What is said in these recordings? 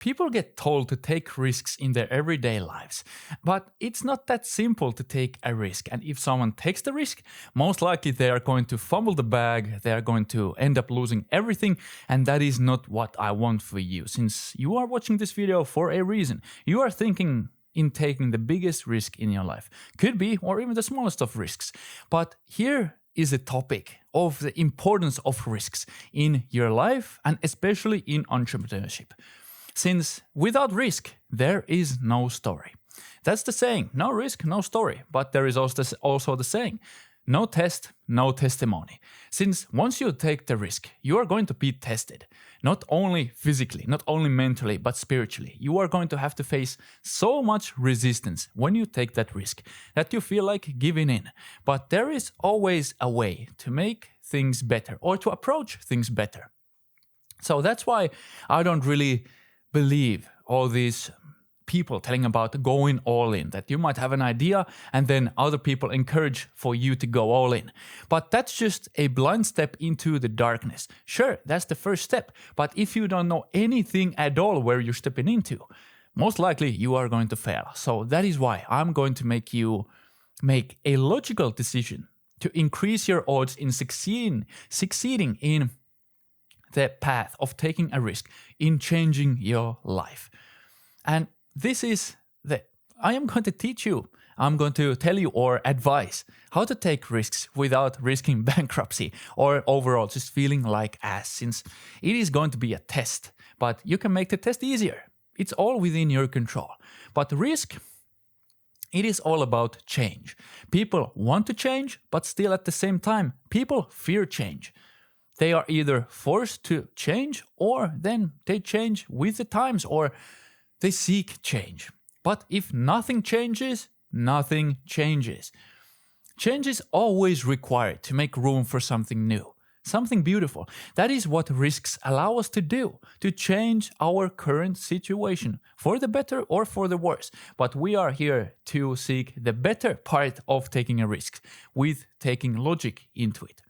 People get told to take risks in their everyday lives, but it's not that simple to take a risk. And if someone takes the risk, most likely they are going to fumble the bag, they are going to end up losing everything, and that is not what I want for you. Since you are watching this video for a reason, you are thinking in taking the biggest risk in your life. Could be, or even the smallest of risks. But here is the topic of the importance of risks in your life and especially in entrepreneurship. Since without risk, there is no story. That's the saying, no risk, no story. But there is also the saying, no test, no testimony. Since once you take the risk, you are going to be tested. Not only physically, not only mentally, but spiritually. You are going to have to face so much resistance when you take that risk that you feel like giving in. But there is always a way to make things better or to approach things better. So that's why I don't really believe all these people telling about going all in, that you might have an idea and then other people encourage for you to go all in. But that's just a blind step into the darkness. Sure, that's the first step, but if you don't know anything at all where you're stepping into, most likely you are going to fail. So that is why I'm going to make you make a logical decision to increase your odds in succeeding in the path of taking a risk, in changing your life. And this is I am going to teach you, I'm going to tell you or advise how to take risks without risking bankruptcy or overall just feeling like ass, since it is going to be a test, but you can make the test easier. It's all within your control. But risk, it is all about change. People want to change, but still at the same time, people fear change. They are either forced to change or then they change with the times or they seek change. But if nothing changes, nothing changes. Change is always required to make room for something new, something beautiful. That is what risks allow us to do, to change our current situation for the better or for the worse. But we are here to seek the better part of taking a risk with taking logic into it.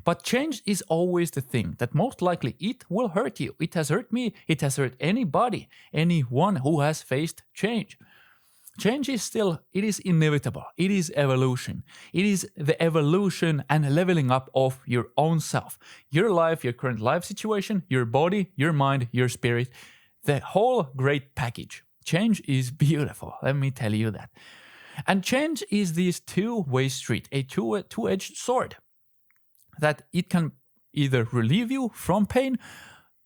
But change is always the thing that most likely it will hurt you. It has hurt me. It has hurt anybody, anyone who has faced change. Change is it is inevitable. It is evolution. It is the evolution and leveling up of your own self, your life, your current life situation, your body, your mind, your spirit, the whole great package. Change is beautiful. Let me tell you that. And change is this two-way street, a two-edged sword. That it can either relieve you from pain,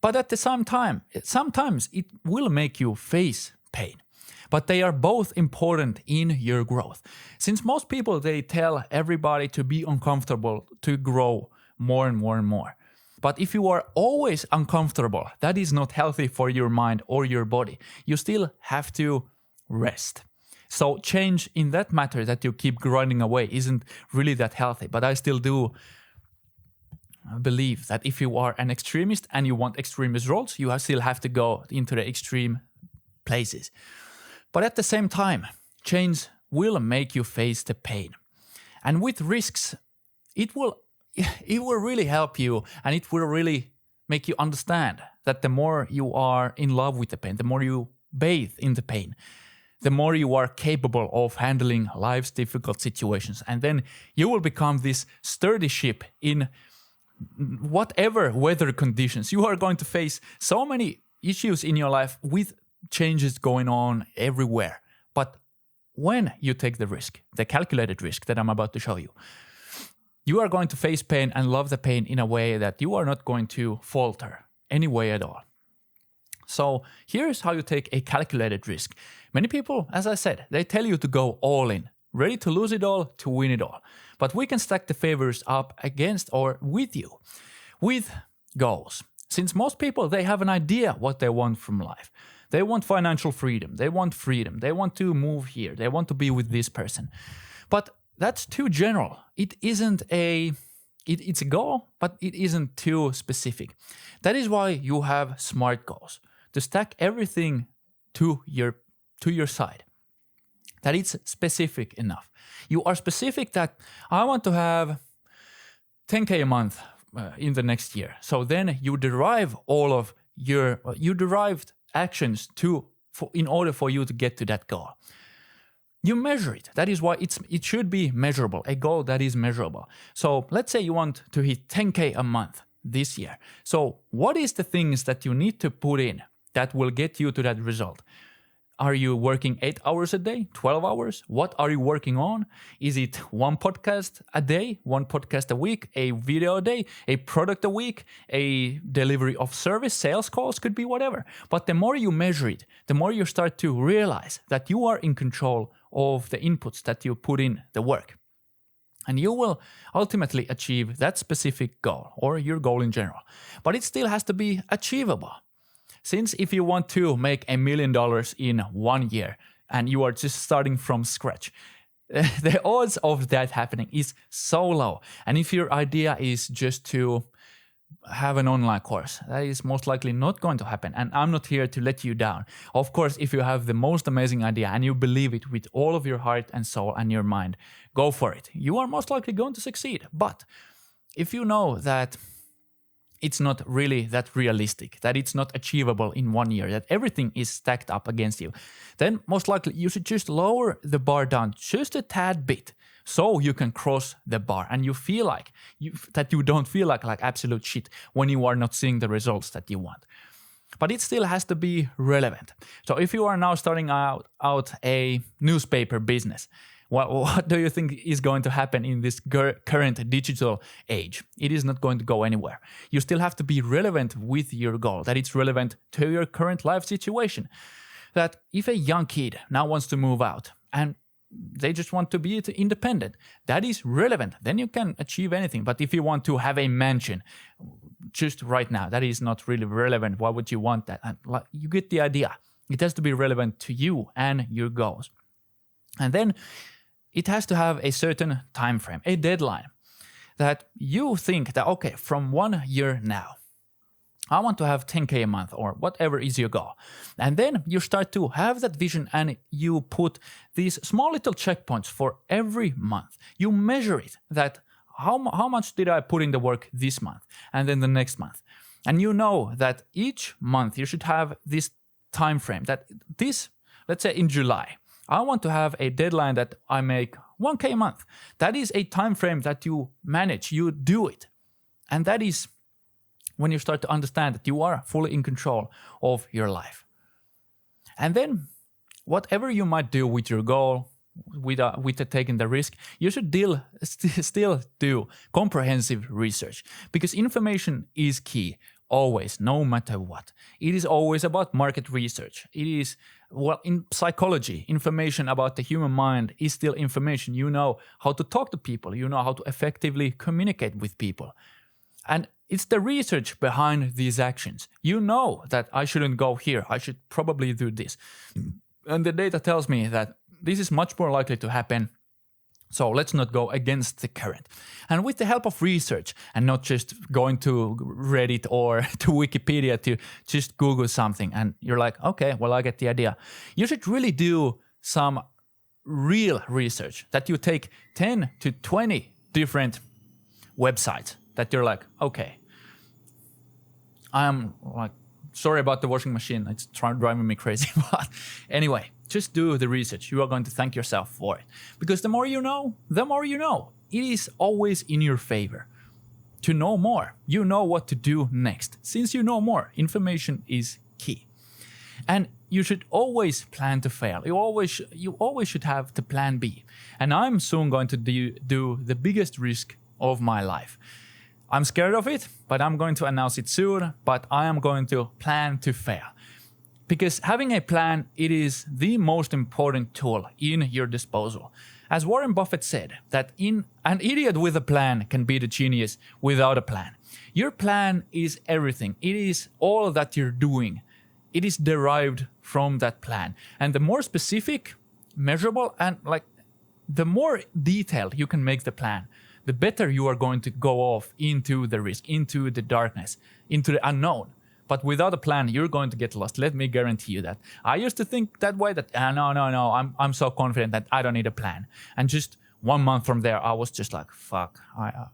but at the same time, sometimes it will make you face pain. But they are both important in your growth. Since most people, they tell everybody to be uncomfortable to grow more and more and more. But if you are always uncomfortable, that is not healthy for your mind or your body. You still have to rest. So change in that matter that you keep grinding away isn't really that healthy. But I still do believe that if you are an extremist and you want extreme results, you still have to go into the extreme places. But at the same time, change will make you face the pain. And with risks, it will really help you, and it will really make you understand that the more you are in love with the pain, the more you bathe in the pain, the more you are capable of handling life's difficult situations. And then you will become this sturdy ship in whatever weather conditions. You are going to face so many issues in your life with changes going on everywhere. But when you take the risk, the calculated risk that I'm about to show you, you are going to face pain and love the pain in a way that you are not going to falter any way at all. So here's how you take a calculated risk. Many people, as I said, they tell you to go all in, ready to lose it all, to win it all. But we can stack the favors up against or with you, with goals. Since most people, they have an idea what they want from life. They want financial freedom. They want freedom. They want to move here. They want to be with this person. But that's too general. It's a goal, but it isn't too specific. That is why you have SMART goals, to stack everything to your side. That it's specific enough. You are specific that I want to have 10K a month in the next year. So then you derived actions in order for you to get to that goal. You measure it. That is why it should be measurable, a goal that is measurable. So let's say you want to hit 10K a month this year. So what is the things that you need to put in that will get you to that result? Are you working 8 hours a day, 12 hours? What are you working on? Is it one podcast a day, one podcast a week, a video a day, a product a week, a delivery of service, sales calls, could be whatever. But the more you measure it, the more you start to realize that you are in control of the inputs that you put in the work. And you will ultimately achieve that specific goal or your goal in general. But it still has to be achievable. Since if you want to make $1 million in 1 year and you are just starting from scratch, the odds of that happening is so low. And if your idea is just to have an online course, that is most likely not going to happen. And I'm not here to let you down. Of course, if you have the most amazing idea and you believe it with all of your heart and soul and your mind, go for it. You are most likely going to succeed. But if you know that it's not really that realistic, that it's not achievable in 1 year, that everything is stacked up against you, then most likely you should just lower the bar down just a tad bit so you can cross the bar and you feel like that you don't feel like absolute shit when you are not seeing the results that you want. But it still has to be relevant. So if you are now starting out a newspaper business, what do you think is going to happen in this current digital age? It is not going to go anywhere. You still have to be relevant with your goal, that it's relevant to your current life situation. That if a young kid now wants to move out and they just want to be independent, that is relevant. Then you can achieve anything. But if you want to have a mansion just right now, that is not really relevant. Why would you want that? And you get the idea. It has to be relevant to you and your goals. And then it has to have a certain time frame, a deadline, that you think that, okay, from 1 year now, I want to have 10K a month or whatever is your goal. And then you start to have that vision and you put these small little checkpoints for every month. You measure it, that how much did I put in the work this month and then the next month. And you know that each month you should have this time frame, that this, let's say in July, I want to have a deadline that I make 1K a month. That is a time frame that you manage, you do it. And that is when you start to understand that you are fully in control of your life. And then whatever you might do with your goal, with taking the risk, you should still do comprehensive research, because information is key. Always, no matter what. It is always about market research. It is, well, in psychology, information about the human mind is still information. You know how to talk to people. You know how to effectively communicate with people. And it's the research behind these actions. You know that I shouldn't go here. I should probably do this. And the data tells me that this is much more likely to happen. So let's not go against the current. And with the help of research and not just going to Reddit or to Wikipedia to just Google something and you're like, okay, well, I get the idea. You should really do some real research, that you take 10 to 20 different websites that you're like, okay, I'm like, sorry about the washing machine. It's driving me crazy. But anyway, just do the research. You are going to thank yourself for it. Because the more you know, the more you know. It is always in your favor to know more. You know what to do next. Since you know more, information is key. And you should always plan to fail. You always should have the plan B. And I'm soon going to do the biggest risk of my life. I'm scared of it, but I'm going to announce it soon. But I am going to plan to fail. Because having a plan, it is the most important tool in your disposal. As Warren Buffett said, that an idiot with a plan can beat a genius without a plan. Your plan is everything. It is all that you're doing. It is derived from that plan. And the more specific, measurable, and the more detailed you can make the plan, the better you are going to go off into the risk, into the darkness, into the unknown. But without a plan, you're going to get lost. Let me guarantee you that. I used to think that way, that no, I'm so confident that I don't need a plan. And just 1 month from there, I was just like, fuck,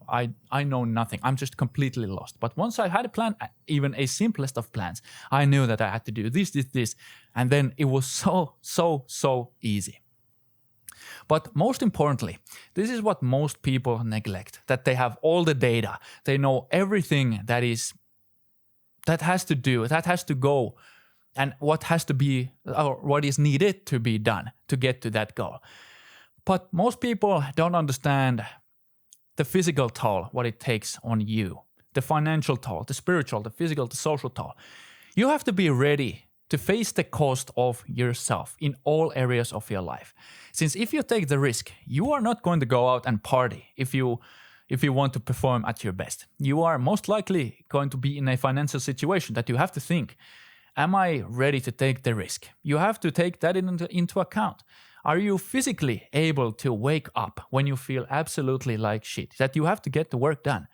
I know nothing. I'm just completely lost. But once I had a plan, even a simplest of plans, I knew that I had to do this. And then it was so easy. But most importantly, this is what most people neglect, that they have all the data. They know everything that has to go, and what has to be, or what is needed to be done to get to that goal. But most people don't understand the physical toll, what it takes on you, the financial toll, the spiritual, the physical, the social toll. You have to be ready to face the cost of yourself in all areas of your life. Since if you take the risk, you are not going to go out and party if you want to perform at your best. You are most likely going to be in a financial situation that you have to think, am I ready to take the risk? You have to take that into account. Are you physically able to wake up when you feel absolutely like shit, that you have to get the work done?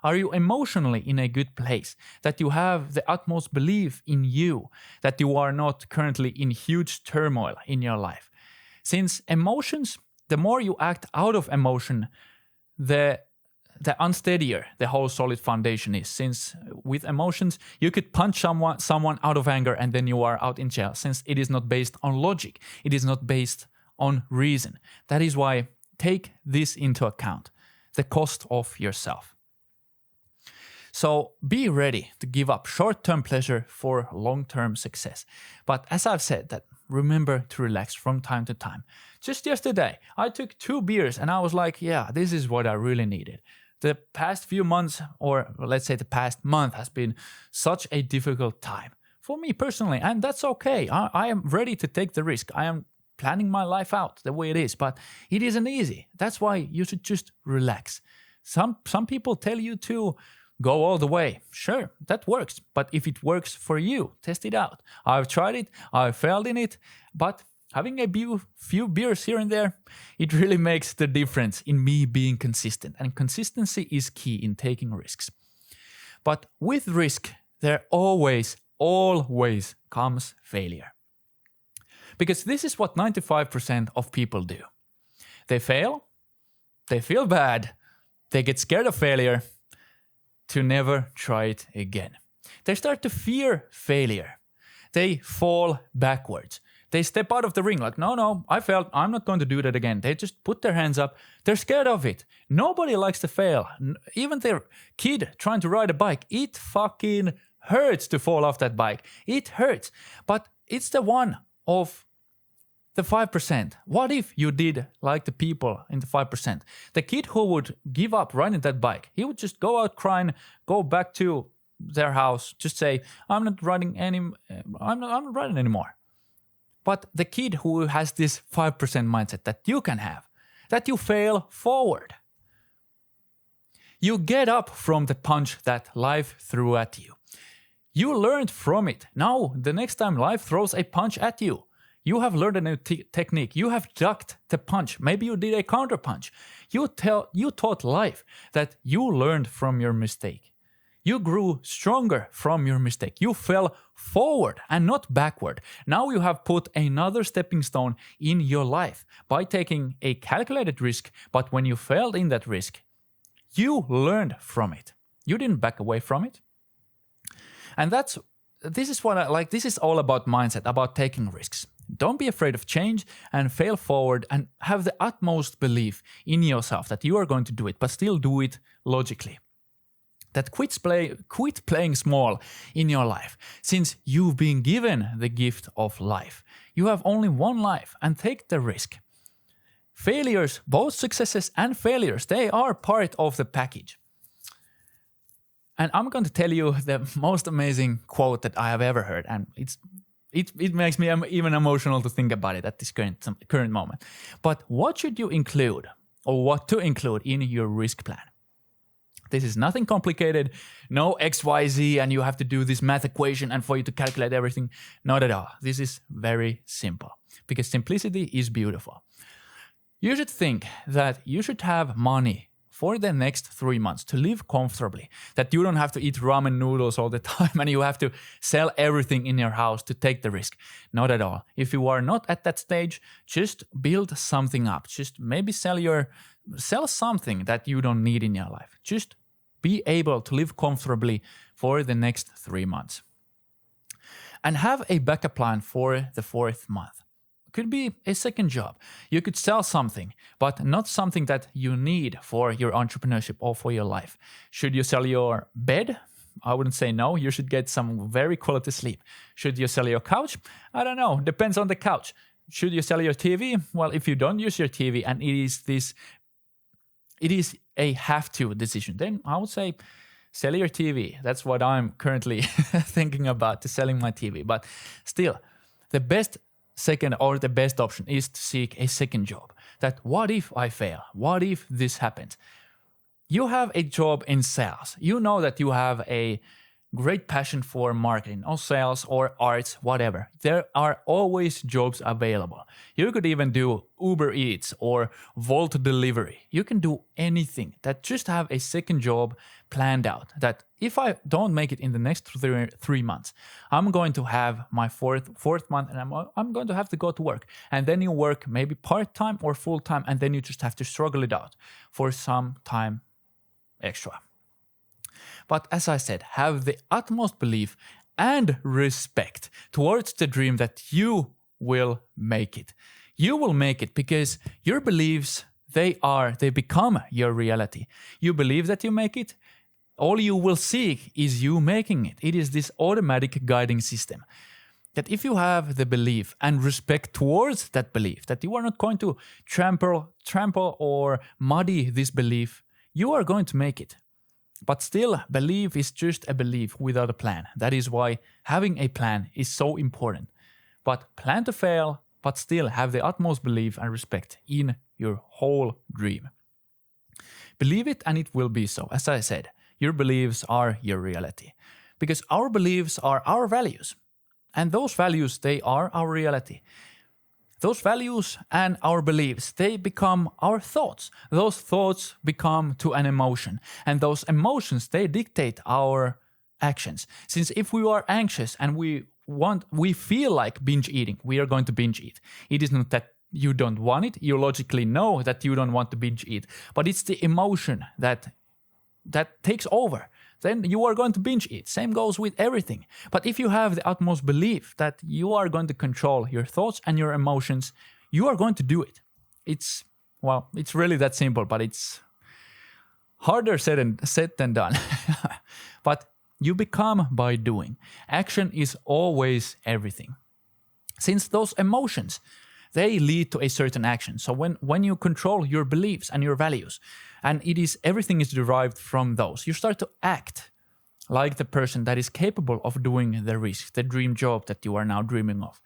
Are you emotionally in a good place, that you have the utmost belief in you, that you are not currently in huge turmoil in your life? Since emotions, the more you act out of emotion, the unsteadier the whole solid foundation is. Since with emotions, you could punch someone out of anger and then you are out in jail, since it is not based on logic. It is not based on reason. That is why take this into account, the cost of yourself. So be ready to give up short-term pleasure for long-term success. But as I've said, that remember to relax from time to time. Just yesterday, I took 2 beers and I was like, yeah, this is what I really needed. The past few months, or let's say the past month, has been such a difficult time for me personally, and that's okay. I am ready to take the risk. I am planning my life out the way it is, but it isn't easy. That's why you should just relax. Some people tell you to go all the way. Sure, that works. But if it works for you, test it out. I've tried it, I've failed in it, but having a few beers here and there, it really makes the difference in me being consistent. And consistency is key in taking risks. But with risk, there always comes failure. Because this is what 95% of people do. They fail, they feel bad, they get scared of failure, to never try it again. They start to fear failure. They fall backwards. They step out of the ring like, no, I failed. I'm not going to do that again. They just put their hands up. They're scared of it. Nobody likes to fail. Even their kid trying to ride a bike, it fucking hurts to fall off that bike. It hurts. But it's the one of the 5%. What if you did like the people in the 5%? The kid who would give up riding that bike, he would just go out crying, go back to their house, just say, I'm not riding anymore. But the kid who has this 5% mindset that you can have, that you fail forward. You get up from the punch that life threw at you. You learned from it. Now, the next time life throws a punch at you, you have learned a new technique. You have ducked the punch. Maybe you did a counter punch. You taught life that you learned from your mistake. You grew stronger from your mistake. You fell forward and not backward. Now you have put another stepping stone in your life by taking a calculated risk. But when you failed in that risk, you learned from it. You didn't back away from it. And this is what I like. This is all about mindset, about taking risks. Don't be afraid of change and fail forward and have the utmost belief in yourself that you are going to do it, but still do it logically. That quit playing small in your life, since you've been given the gift of life. You have only one life, and take the risk. Failures, both successes and failures, they are part of the package. And I'm going to tell you the most amazing quote that I have ever heard, and it makes me even emotional to think about it at this current moment. But what should you include, or what to include in your risk plan? This is nothing complicated, no XYZ, and you have to do this math equation and for you to calculate everything. Not at all. This is very simple, because simplicity is beautiful. You should think that you should have money for the next 3 months to live comfortably, that you don't have to eat ramen noodles all the time and you have to sell everything in your house to take the risk. Not at all. If you are not at that stage, just build something up. Just maybe sell something that you don't need in your life. Just be able to live comfortably for the next 3 months. And have a backup plan for the 4th month. Could be a second job. You could sell something, but not something that you need for your entrepreneurship or for your life. Should you sell your bed? I wouldn't say no. You should get some very quality sleep. Should you sell your couch? I don't know. Depends on the couch. Should you sell your TV? Well, if you don't use your TV and it is a have to decision, then I would say sell your TV. That's what I'm currently thinking about, to selling my TV. But still, the best second or the best option is to seek a second job. That what if I fail? What if this happens? You have a job in sales. You know that you have a great passion for marketing or sales or arts, whatever. There are always jobs available. You could even do Uber Eats or Volt delivery. You can do anything. That just have a second job planned out. That if I don't make it in the next 3 months, I'm going to have my fourth month and I'm going to have to go to work. And then you work maybe part-time or full-time, and then you just have to struggle it out for some time extra. But as I said, have the utmost belief and respect towards the dream that you will make it. You will make it because your beliefs, they become your reality. You believe that you make it. All you will seek is you making it. It is this automatic guiding system. That if you have the belief and respect towards that belief, that you are not going to trample or muddy this belief, you are going to make it. But still, belief is just a belief without a plan. That is why having a plan is so important. But plan to fail, but still have the utmost belief and respect in your whole dream. Believe it and it will be so. As I said, your beliefs are your reality. Because our beliefs are our values. And those values, they are our reality. Those values and our beliefs, they become our thoughts. Those thoughts become to an emotion. And those emotions, they dictate our actions. Since if we are anxious and we feel like binge eating, we are going to binge eat. It is not that you don't want it. You logically know that you don't want to binge eat. But it's the emotion that takes over. Then you are going to binge eat. Same goes with everything. But if you have the utmost belief that you are going to control your thoughts and your emotions, you are going to do it. It's really that simple, but it's harder said than done. But you become by doing. Action is always everything. Since those emotions, they lead to a certain action. So when you control your beliefs and your values, and everything is derived from those, you start to act like the person that is capable of doing the risk, the dream job that you are now dreaming of.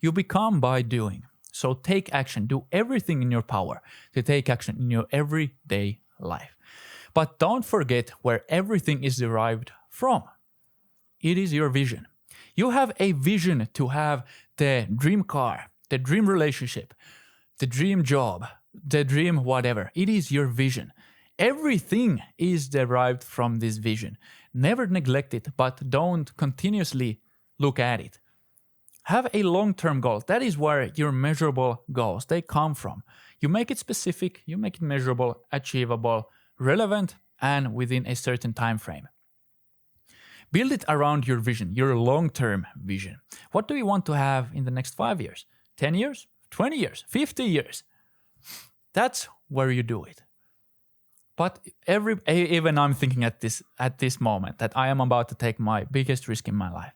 You become by doing. So take action. Do everything in your power to take action in your everyday life. But don't forget where everything is derived from. It is your vision. You have a vision to have the dream car, the dream relationship, the dream job, the dream whatever. It is your vision. Everything is derived from this vision. Never neglect it, but don't continuously look at it. Have a long-term goal. That is where your measurable goals, they come from. You make it specific, you make it measurable, achievable, relevant, and within a certain time frame. Build it around your vision, your long-term vision. What do you want to have in the next 5 years? 10 years? 20 years? 50 years? That's where you do it. But even I'm thinking at this moment that I am about to take my biggest risk in my life.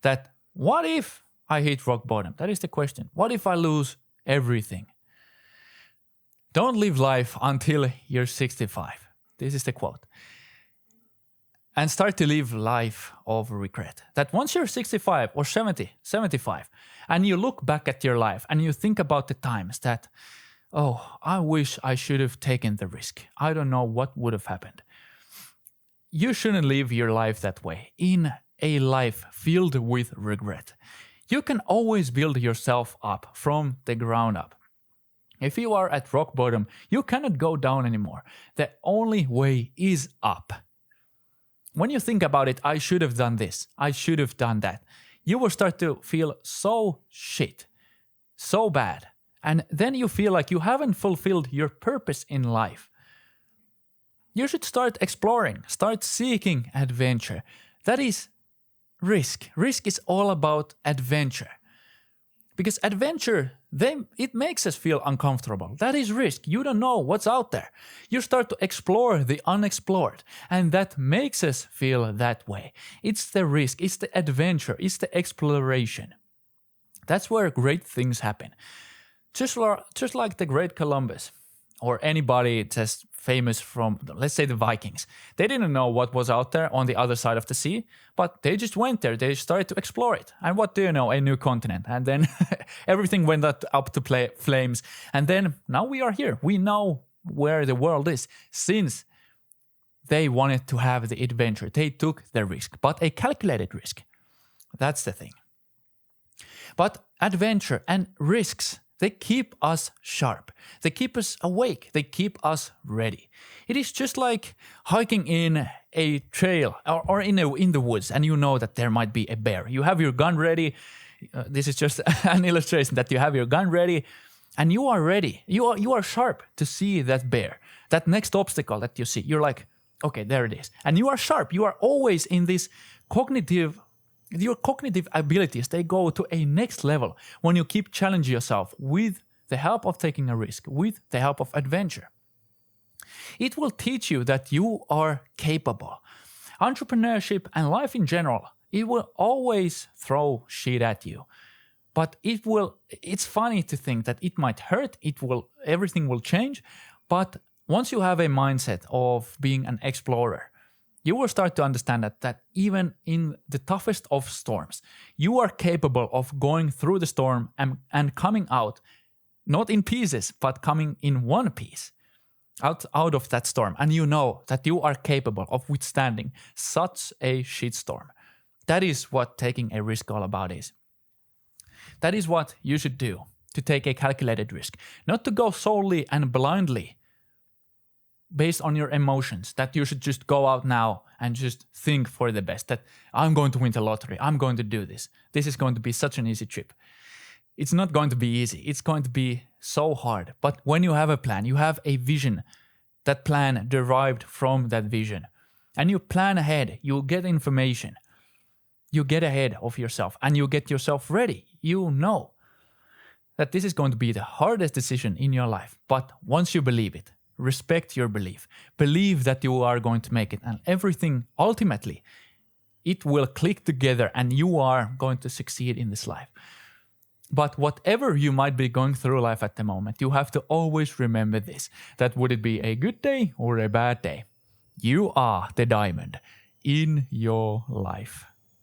That what if I hit rock bottom? That is the question. What if I lose everything? Don't live life until you're 65. This is the quote. And start to live life of regret. That once you're 65 or 70, 75, and you look back at your life and you think about the times that, oh, I wish I should have taken the risk. I don't know what would have happened. You shouldn't live your life that way, in a life filled with regret. You can always build yourself up from the ground up. If you are at rock bottom, you cannot go down anymore. The only way is up. When you think about it, I should have done this, I should have done that, you will start to feel so shit, so bad. And then you feel like you haven't fulfilled your purpose in life. You should start exploring, start seeking adventure. That is risk. Risk is all about adventure. Because adventure, it makes us feel uncomfortable. That is risk. You don't know what's out there. You start to explore the unexplored, and that makes us feel that way. It's the risk, it's the adventure, it's the exploration. That's where great things happen. Just like the great Columbus, or anybody just famous from, let's say, the Vikings. They didn't know what was out there on the other side of the sea, but they just went there. They started to explore it. And what do you know? A new continent. And then everything went up to flames. And then now we are here. We know where the world is. Since they wanted to have the adventure, they took the risk, but a calculated risk. That's the thing. But adventure and risks, they keep us sharp. They keep us awake. They keep us ready. It is just like hiking in a trail or in the woods, and you know that there might be a bear. You have your gun ready. This is just an illustration that you have your gun ready, and you are ready. You are sharp to see that bear, that next obstacle that you see. You're like, okay, there it is. And you are sharp. You are always in this your cognitive abilities, they go to a next level when you keep challenging yourself with the help of taking a risk, with the help of adventure. It will teach you that you are capable. Entrepreneurship and life in general, it will always throw shit at you. But it's funny to think that it might hurt, everything will change, but once you have a mindset of being an explorer, you will start to understand that even in the toughest of storms, you are capable of going through the storm and coming out, not in pieces, but coming in one piece out of that storm. And you know that you are capable of withstanding such a shitstorm. That is what taking a risk all about is. That is what you should do, to take a calculated risk. Not to go solely and blindly based on your emotions, that you should just go out now and just think for the best, that I'm going to win the lottery, I'm going to do this. This is going to be such an easy trip. It's not going to be easy. It's going to be so hard. But when you have a plan, you have a vision, that plan derived from that vision, and you plan ahead, you get information, you get ahead of yourself, and you get yourself ready. You know that this is going to be the hardest decision in your life. But once you believe it, respect your belief. Believe that you are going to make it, and everything ultimately, it will click together and you are going to succeed in this life. But whatever you might be going through life at the moment, you have to always remember this, that would it be a good day or a bad day, you are the diamond in your life.